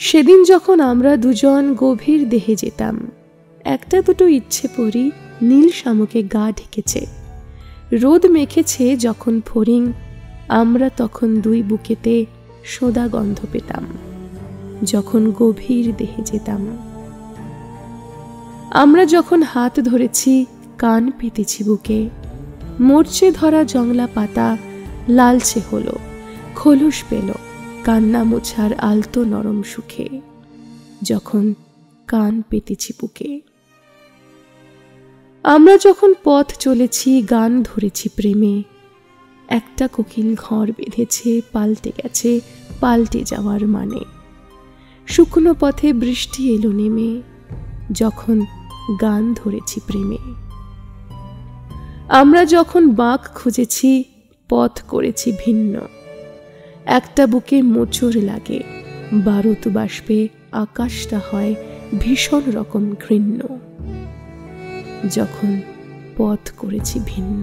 সেদিন যখন আমরা দুজন গভীর দেহে যেতাম, একটা দুটো ইচ্ছে পড়ি নীল শামুকে গা ঢেকেছে, রোদ মেখেছে যখন ফড়িং, আমরা তখন দুই বুকেতে সোদা গন্ধ পেতাম যখন গভীর দেহে যেতাম। আমরা যখন হাত ধরেছি, কান পেতেছি বুকে, মরচে ধরা জংলা পাতা লালচে হলো, খোলস পেল কান্না মোছার আলতো নরম সুখে, যখন কান পেতেছি বুকে। আমরা যখন পথ চলেছি, গান ধরেছি প্রেমে, একটা কোকিল ঘর বেঁধেছে, পাল্টে গেছে পাল্টে যাওয়ার মানে, শুকনো পথে বৃষ্টি এলো নেমে, যখন গান ধরেছি প্রেমে। আমরা যখন বাঁক খুঁজেছি, পথ করেছি ভিন্ন, একটা বুকে মোচড় লাগে, বারুদ বাষ্পে আকাশটা হয় ভীষণ রকম ঘৃণ্য, যখন পথ করেছি ভিন্ন।